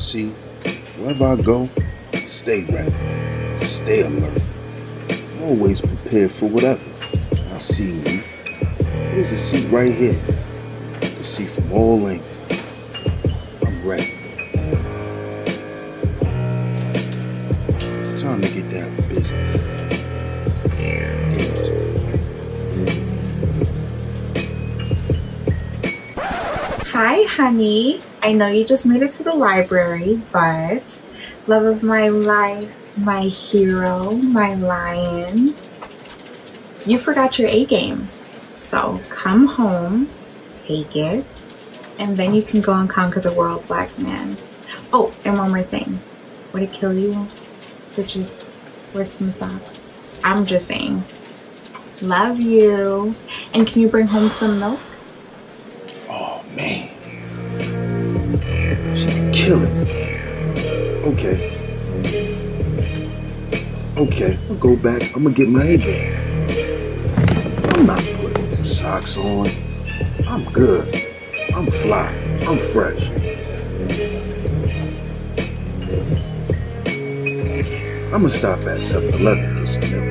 See, wherever I go, stay ready, stay alert, always prepared for whatever. I see you. There's a seat right here. You can see from all angles. I'm ready. It's time to get down to business. Game time. Hi, honey. I know you just made it to the library, but love of my life, my hero, my lion, you forgot your A game. So come home, take it, and then you can go and conquer the world, black man. Oh, and one more thing. Would it kill you to just wear some socks? I'm just saying. Love you. And can you bring home some milk? Oh, man. She's killing me. Okay, I'll go back. I'm gonna get my A game. I'm not putting them socks on. I'm good. I'm fly. I'm fresh. I'm gonna stop at 7-Eleven and get some milk.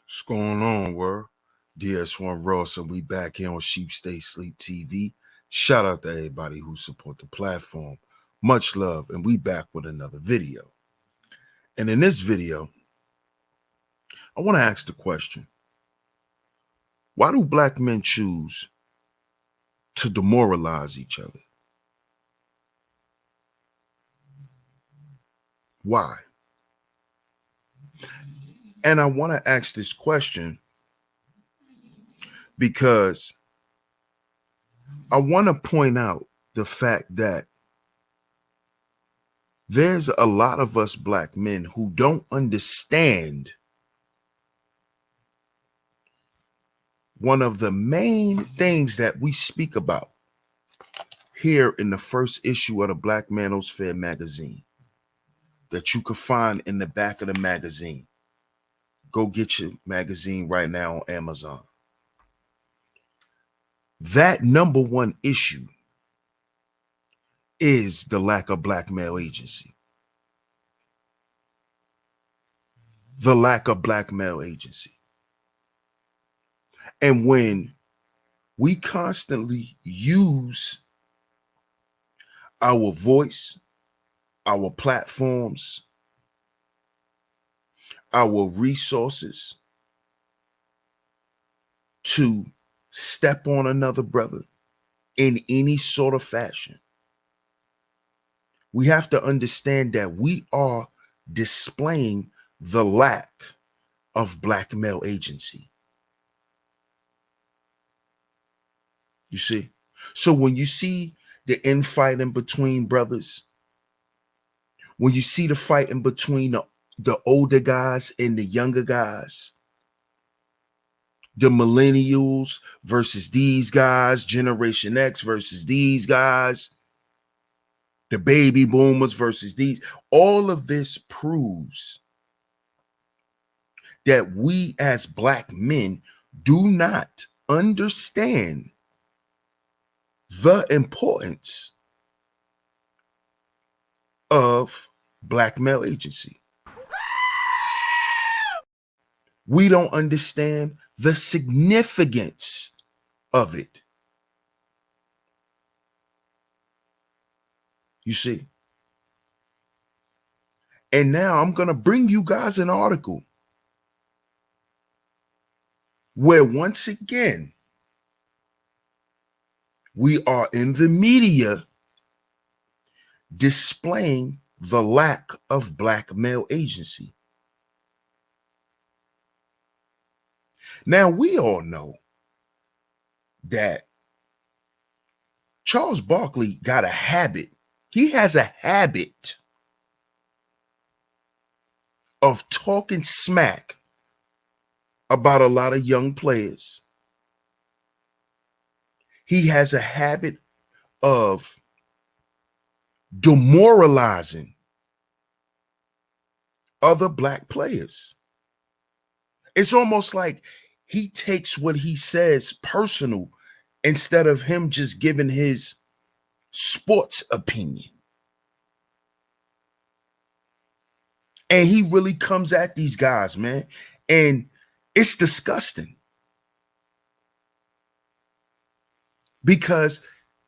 What's going on, word? DS1 Ross, and we back here on SHEEPSTAYSLEEPTV. Shout out to everybody who support the platform. Much love, and we back with another video. And in this video, I want to ask the question, why do black men choose to demoralize each other? Why? And I want to ask this question because I want to point out the fact that there's a lot of us black men who don't understand one of the main things that we speak about here in the first issue of the Black Manosphere magazine that you can find in the back of the magazine. Go get your magazine right now on Amazon. That number one issue is the lack of black male agency. The lack of black male agency. And when we constantly use our voice, our platforms, our resources to step on another brother in any sort of fashion, we have to understand that we are displaying the lack of black male agency. You see? So when you see the infighting between brothers, when you see the fighting between the older guys and the younger guys, the millennials versus these guys, Generation X versus these guys, the baby boomers versus these, all of this proves that we as black men do not understand the importance of black male agency. We don't understand the significance of it. You see? And now I'm going to bring you guys an article where once again, we are in the media displaying the lack of black male agency. Now, we all know that Charles Barkley got a habit. He has a habit of talking smack about a lot of young players. He has a habit of demoralizing other black players. It's almost like he takes what he says personal instead of him just giving his sports opinion. And he really comes at these guys, man. And it's disgusting because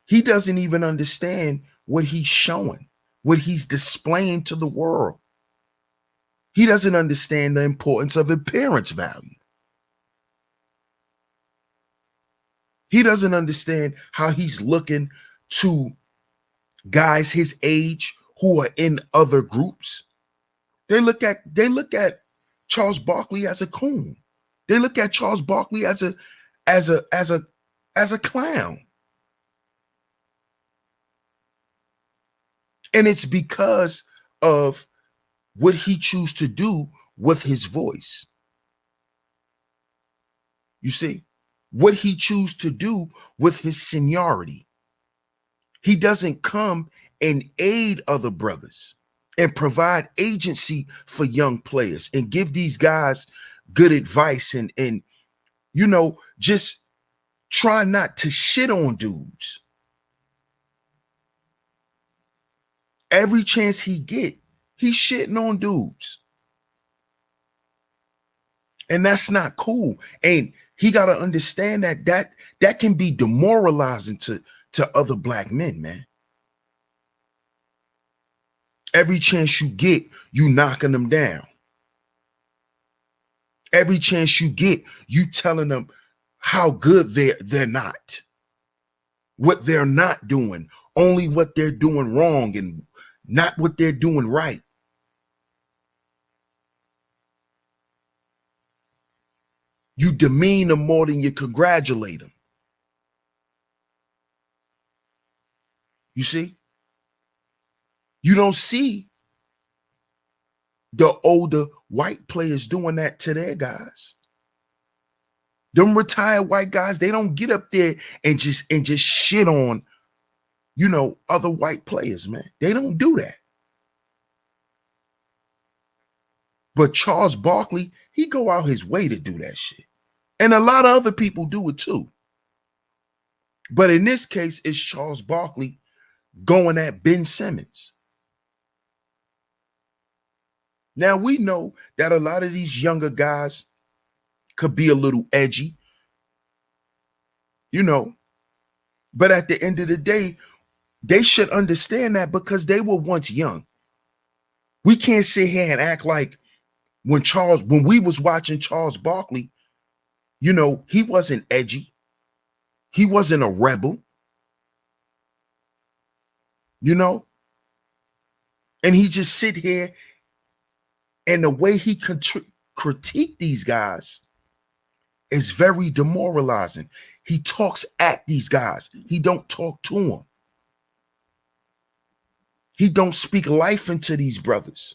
he doesn't even understand what he's showing, what he's displaying to the world. He doesn't understand the importance of appearance value. He doesn't understand how he's looking to guys his age who are in other groups. They look at Charles Barkley as a coon. They look at Charles Barkley as a clown. And it's because of what he chooses to do with his voice. You see, what he chooses to do with his seniority. He doesn't come and aid other brothers and provide agency for young players and give these guys good advice and just try not to shit on dudes. Every chance he get, he's shitting on dudes. And that's not cool. And he got to understand that can be demoralizing to other black men, man. Every chance you get, you knocking them down. Every chance you get, you telling them how good they're not. What they're not doing, only what they're doing wrong and not what they're doing right. You demean them more than you congratulate them. You see? You don't see the older white players doing that to their guys. Them retired white guys, they don't get up there and just shit on, other white players, man. They don't do that. But Charles Barkley, he go out his way to do that shit. And a lot of other people do it too. But in this case, it's Charles Barkley going at Ben Simmons. Now, we know that a lot of these younger guys could be a little edgy, but at the end of the day, they should understand that because they were once young. We can't sit here and act like when we was watching Charles Barkley, he wasn't edgy. He wasn't a rebel, and he just sit here. And the way he critique these guys is very demoralizing. He talks at these guys. He don't talk to them. He don't speak life into these brothers.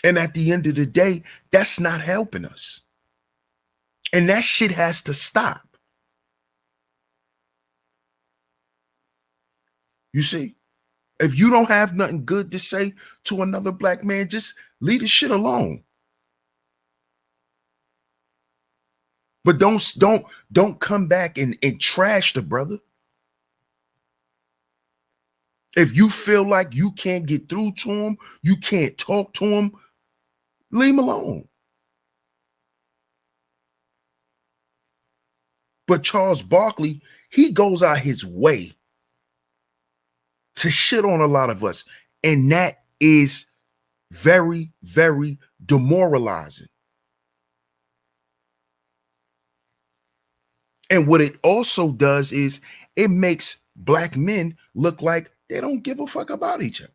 And at the end of the day, that's not helping us. And that shit has to stop. You see? If you don't have nothing good to say to another black man, just leave the shit alone. But don't come back and trash the brother. If you feel like you can't get through to him, you can't talk to him, leave him alone. But Charles Barkley, he goes out his way to shit on a lot of us. And that is very, very demoralizing. And what it also does is it makes black men look like they don't give a fuck about each other.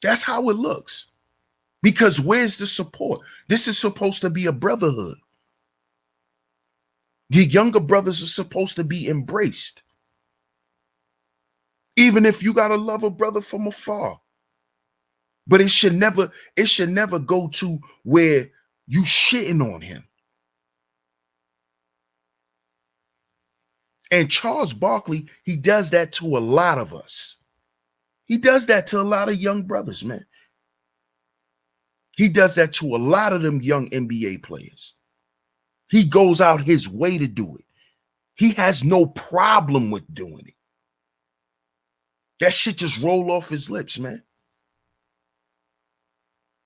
That's how it looks. Because where's the support? This is supposed to be a brotherhood. The younger brothers are supposed to be embraced. Even if you gotta love a brother from afar. But it should never go to where you shitting on him. And Charles Barkley, he does that to a lot of us. He does that to a lot of young brothers, man. He does that to a lot of them young NBA players. He goes out his way to do it. He has no problem with doing it. That shit just roll off his lips, man.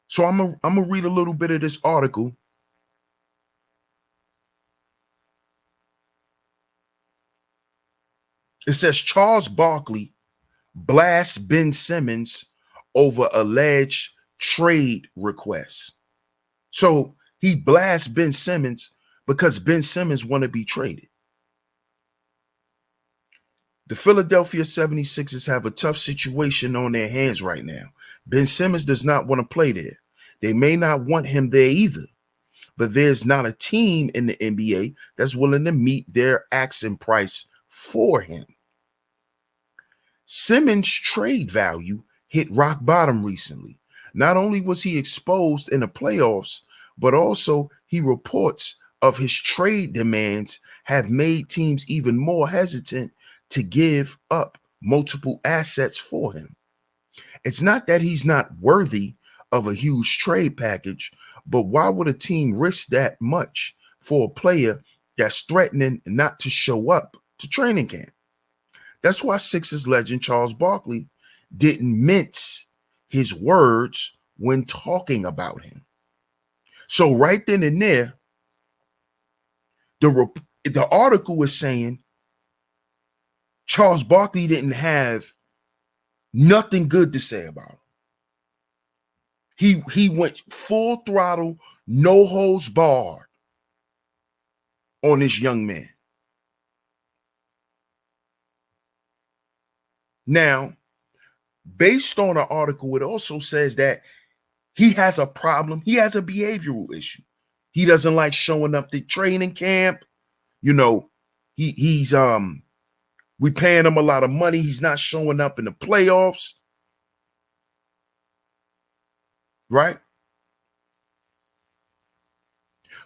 So I'm gonna read a little bit of this article. It says Charles Barkley blasts Ben Simmons over alleged trade requests. So he blasts Ben Simmons because Ben Simmons want to be traded. The Philadelphia 76ers have a tough situation on their hands right now. Ben Simmons does not want to play there. They may not want him there either, but there's not a team in the NBA that's willing to meet their asking price for him. Simmons' trade value hit rock bottom recently. Not only was he exposed in the playoffs, but also he reports of his trade demands have made teams even more hesitant to give up multiple assets for him. It's not that he's not worthy of a huge trade package, but why would a team risk that much for a player that's threatening not to show up to training camp? That's why Sixers legend Charles Barkley didn't mince his words when talking about him. So right then and there, the article is saying Charles Barkley didn't have nothing good to say about him. He went full throttle, no holds barred on this young man. Now, based on the article, it also says that he has a problem. He has a behavioral issue. He doesn't like showing up to training camp. You know, he's we paying him a lot of money. He's not showing up in the playoffs. Right?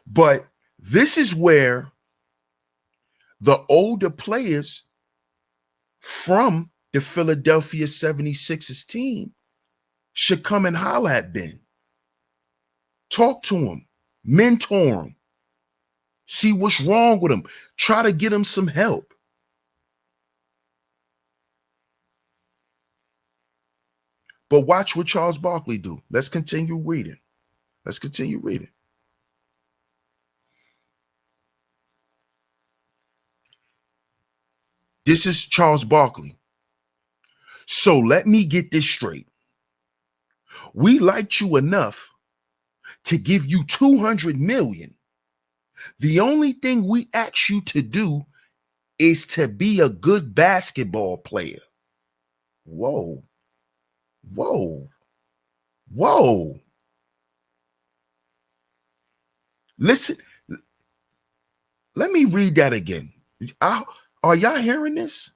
But this is where the older players from the Philadelphia 76ers team should come and holler at Ben. Talk to him, mentor him, see what's wrong with him, try to get him some help. But watch what Charles Barkley do. Let's continue reading. Let's continue reading. This is Charles Barkley. So let me get this straight. We liked you enough to give you $200 million. The only thing we asked you to do is to be a good basketball player. Whoa. Whoa. Whoa. Listen. Let me read that again. Are y'all hearing this?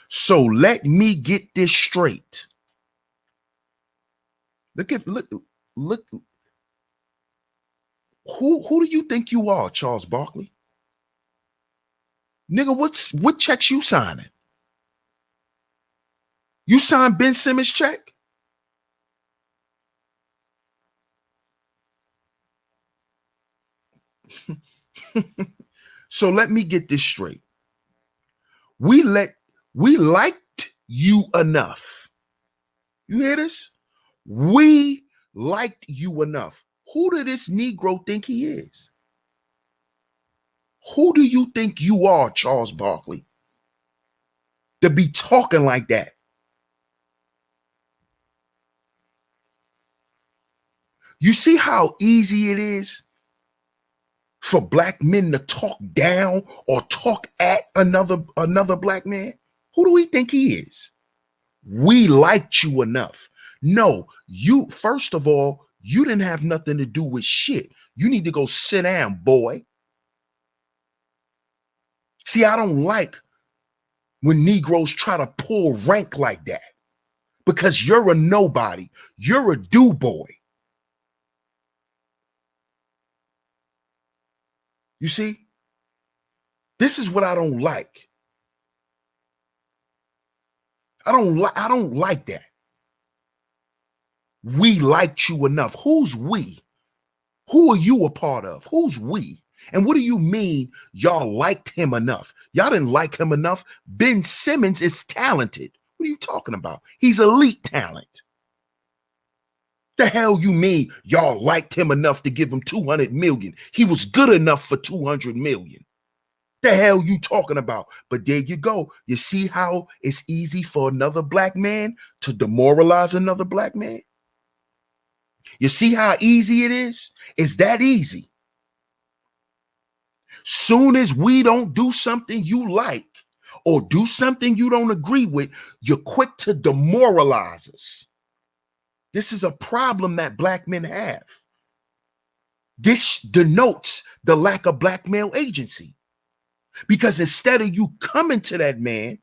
So let me get this straight. Look. Who do you think you are, Charles Barkley? Nigga, what checks you signing? You signed Ben Simmons' check? So let me get this straight. We liked you enough. You hear this? We liked you enough. Who did this Negro think he is? Who do you think you are, Charles Barkley, to be talking like that? You see how easy it is for black men to talk down or talk at another black man? Who do we think he is? We liked you enough. No, you, first of all, you didn't have nothing to do with shit. You need to go sit down, boy. See, I don't like when Negroes try to pull rank like that because you're a nobody. You're a do boy. You see, this is what I don't like. I don't like that. We liked you enough. Who's we? Who are you a part of? Who's we? And what do you mean y'all liked him enough? Y'all didn't like him enough. Ben Simmons is talented. What are you talking about? He's elite talent. The hell you mean y'all liked him enough to give him 200 million? He was good enough for 200 million. The hell you talking about? But there you go. You see how it's easy for another black man to demoralize another black man? You see how easy it is? It's that easy. Soon as we don't do something you like or do something you don't agree with, you're quick to demoralize us. This is a problem that black men have. This denotes the lack of black male agency. Because instead of you coming to that man,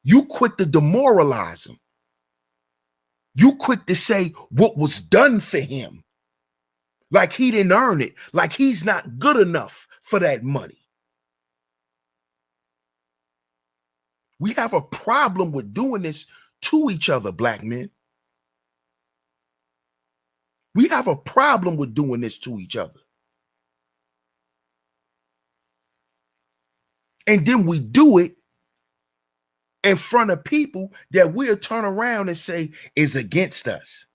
you quick to demoralize him. You quick to say what was done for him. Like he didn't earn it. Like he's not good enough for that money. We have a problem with doing this to each other, black men. We have a problem with doing this to each other. And then we do it in front of people that we'll turn around and say is against us.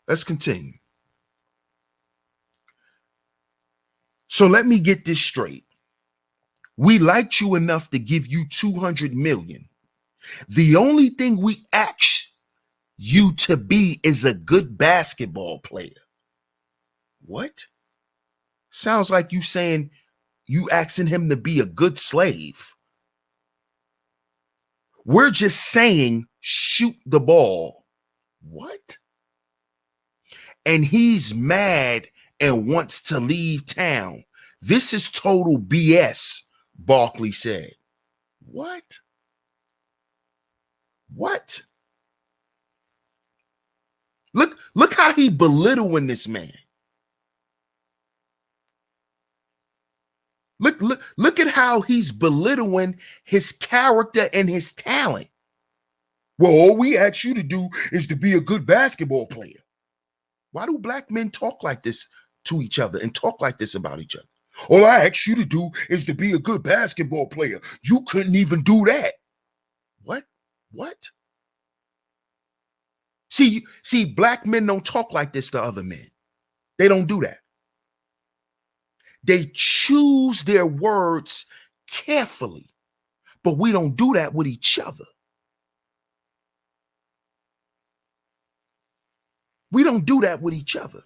Let's continue. So let me get this straight. We liked you enough to give you 200 million. The only thing we ask you to be is a good basketball player. What? Sounds like you saying you asking him to be a good slave. We're just saying shoot the ball. What? And he's mad and wants to leave town. This is total BS, Barkley said. What? What? Look how he belittling this man. Look at how he's belittling his character and his talent. Well, all we ask you to do is to be a good basketball player. Why do black men talk like this to each other and talk like this about each other? All I ask you to do is to be a good basketball player. You couldn't even do that. What? What? See, black men don't talk like this to other men. They don't do that. They choose their words carefully, but we don't do that with each other. We don't do that with each other.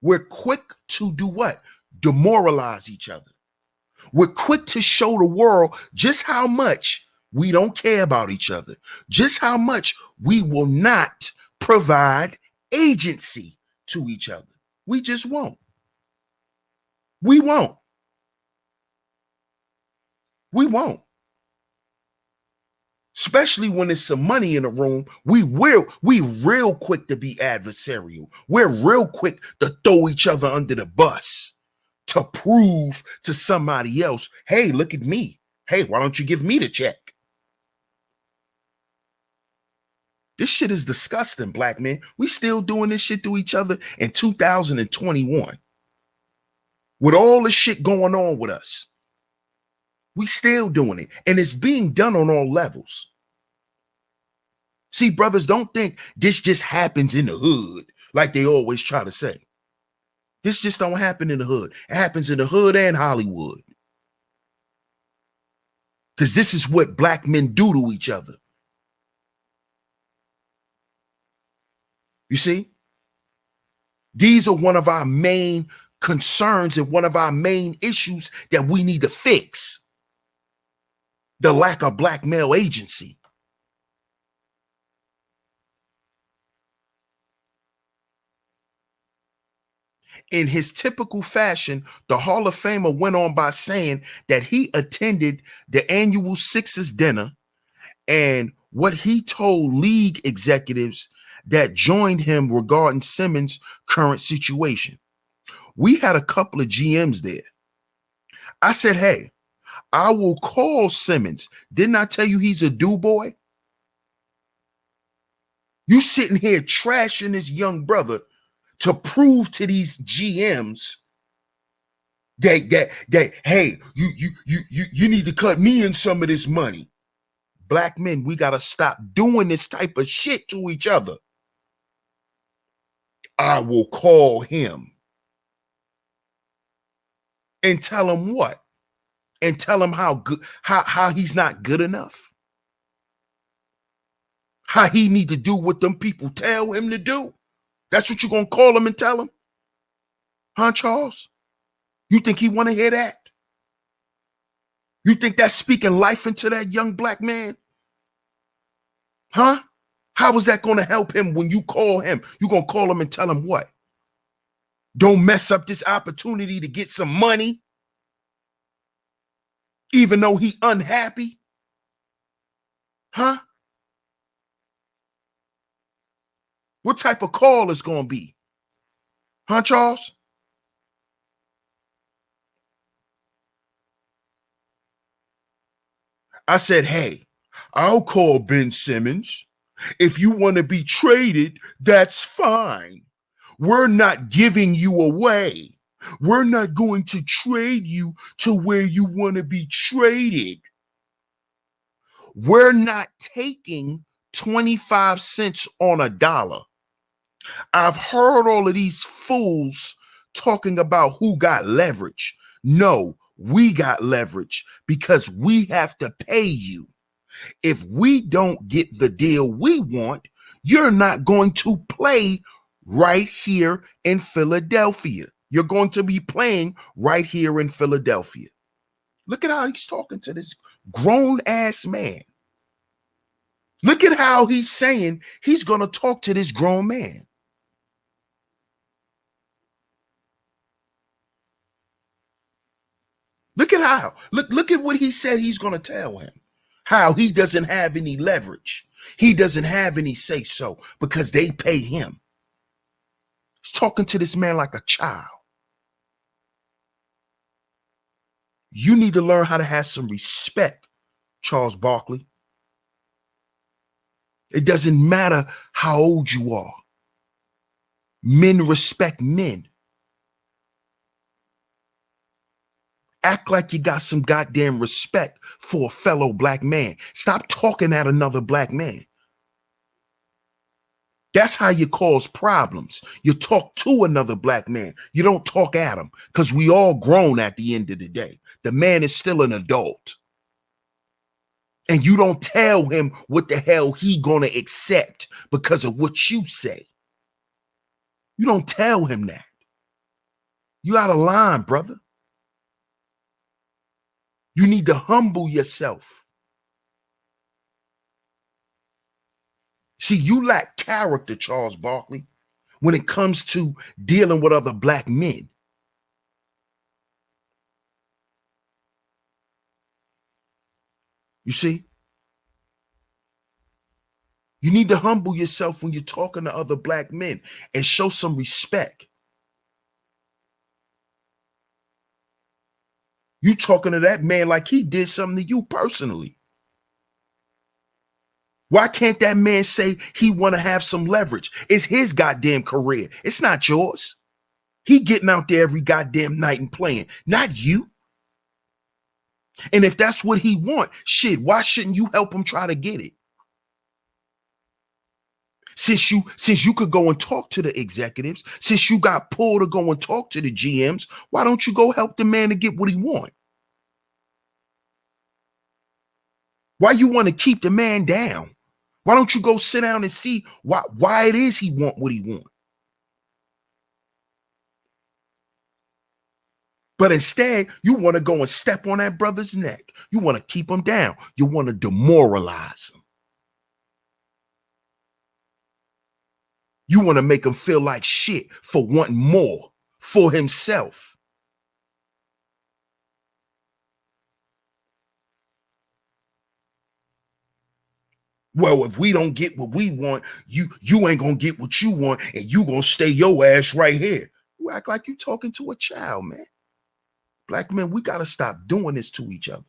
We're quick to do what? Demoralize each other. We're quick to show the world just how much we don't care about each other, just how much we will not provide agency to each other. We just won't. We won't. We won't. Especially when there's some money in the room, we real quick to be adversarial. We're real quick to throw each other under the bus to prove to somebody else, hey, look at me. Hey, why don't you give me the check? This shit is disgusting, black men. We still doing this shit to each other in 2021. With all the shit going on with us. We still doing it. And it's being done on all levels. See, brothers, don't think this just happens in the hood like they always try to say. This just don't happen in the hood. It happens in the hood and Hollywood. Because this is what black men do to each other. You see? These are one of our main concerns and one of our main issues that we need to fix. The lack of black male agency. In his typical fashion, the Hall of Famer went on by saying that he attended the annual Sixers dinner and what he told league executives that joined him regarding Simmons' current situation. We had a couple of GMs there. I said, hey, I will call Simmons. Didn't I tell you he's a do boy? You sitting here trashing this young brother to prove to these GMs that hey, you need to cut me in some of this money. Black men, we gotta stop doing this type of shit to each other. I will call him and tell him what? And tell him how good, how he's not good enough. How he need to do what them people tell him to do. That's what you're gonna call him and tell him? Huh, Charles? You think he want to hear that? You think that's speaking life into that young black man? Huh? How is that going to help him when you call him? You're going to call him and tell him what? Don't mess up this opportunity to get some money, even though he unhappy? Huh? What type of call is going to be? Huh, Charles? I said, hey, I'll call Ben Simmons. If you want to be traded, that's fine. We're not giving you away. We're not going to trade you to where you want to be traded. We're not taking 25 cents on a dollar. I've heard all of these fools talking about who got leverage. No, we got leverage because we have to pay you. If we don't get the deal we want, you're not going to play right here in Philadelphia. You're going to be playing right here in Philadelphia. Look at how he's talking to this grown-ass man. Look at how he's saying he's going to talk to this grown man. Look at how. Look at what he said he's going to tell him. How he doesn't have any leverage. He doesn't have any say-so because they pay him. He's talking to this man like a child. You need to learn how to have some respect, Charles Barkley. It doesn't matter how old you are. Men respect men. Act like you got some goddamn respect for a fellow black man. Stop talking at another black man. That's how you cause problems. You talk to another black man. You don't talk at him because we all grown at the end of the day. The man is still an adult. And you don't tell him what the hell he gonna accept because of what you say. You don't tell him that. You out of line, brother. You need to humble yourself. See, you lack character, Charles Barkley, when it comes to dealing with other black men. You see? You need to humble yourself when you're talking to other black men and show some respect. You talking to that man like he did something to you personally. Why can't that man say he want to have some leverage? It's his goddamn career. It's not yours. He getting out there every goddamn night and playing, not you. And if that's what he want, shit, why shouldn't you help him try to get it? Since you could go and talk to the executives, since you got pulled to go and talk to the GMs, why don't you go help the man to get what he want? Why you want to keep the man down? Why don't you go sit down and see why it is he want what he want? But instead, you want to go and step on that brother's neck. You want to keep him down. You want to demoralize him. You want to make him feel like shit for wanting more for himself. Well, if we don't get what we want, you ain't gonna get what you want, and you gonna stay your ass right here. You act like you talking to a child, man. Black men, we got to stop doing this to each other.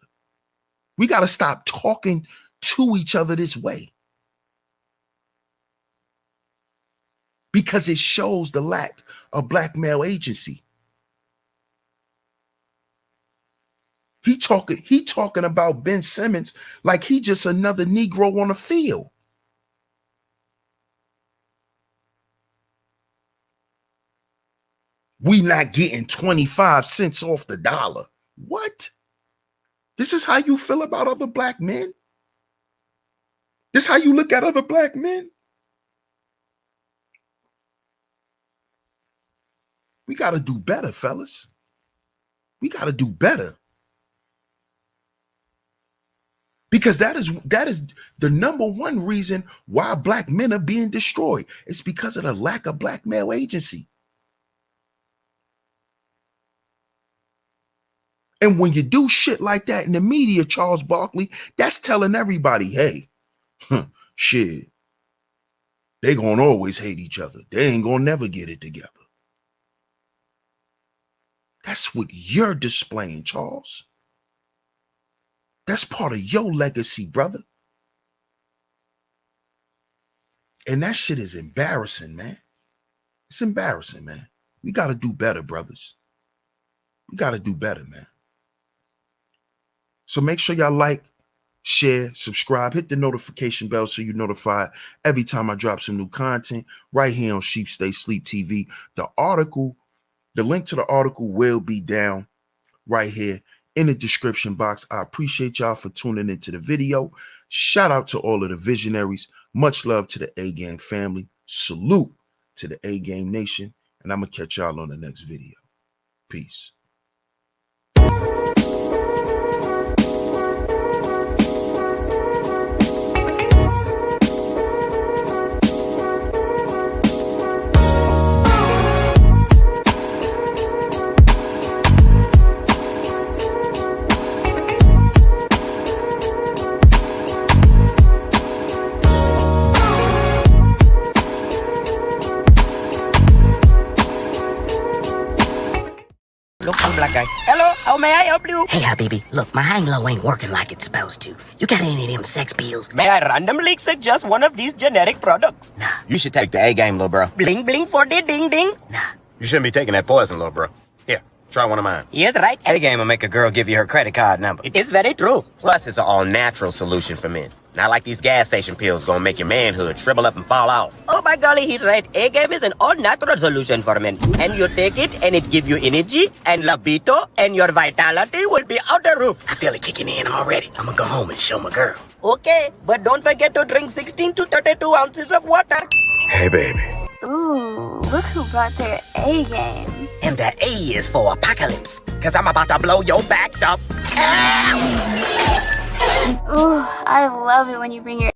We got to stop talking to each other this way. Because it shows the lack of black male agency. He talking about Ben Simmons like he just another Negro on the field. We not getting 25 cents off the dollar. What? This is how you feel about other black men? This is how you look at other black men? We got to do better, fellas. We got to do better. Because that is the number one reason why black men are being destroyed. It's because of the lack of black male agency. And when you do shit like that in the media, Charles Barkley, that's telling everybody, hey, shit, they gonna always hate each other. They ain't gonna never get it together. That's what you're displaying, Charles. That's part of your legacy, brother. And that shit is embarrassing, man. It's embarrassing, man. We got to do better, brothers. We got to do better, man. So make sure y'all like, share, subscribe, hit the notification bell so you're notified every time I drop some new content right here on Sheep Stay Sleep TV. The link to the article will be down right here in the description box. I appreciate y'all for tuning into the video. Shout out to all of the visionaries. Much love to the A-Game family. Salute to the A-Game Nation. And I'm going to catch y'all on the next video. Peace. Look, I'm black guy. Hello, how may I help you? Hey, Habibi, look, my hang low ain't working like it's supposed to. You got any of them sex pills? May I randomly suggest one of these generic products? Nah. You should take the A-game, little bro. Bling bling for the ding ding. Nah. You shouldn't be taking that poison, little bro. Here, try one of mine. Yes, right. A-game will make a girl give you her credit card number. It is very true. Plus, it's an all-natural solution for men. Not like these gas station pills gonna make your manhood shrivel up and fall off. Oh my golly, he's right. A-game is an all-natural solution for men. And you take it and it give you energy and libido and your vitality will be out the roof. I feel it kicking in already. I'm gonna go home and show my girl. Okay, but don't forget to drink 16 to 32 ounces of water. Hey, baby. Ooh, look who brought their A game. And that A is for apocalypse. Cause I'm about to blow your back up. Ow! Ooh, I love it when you bring your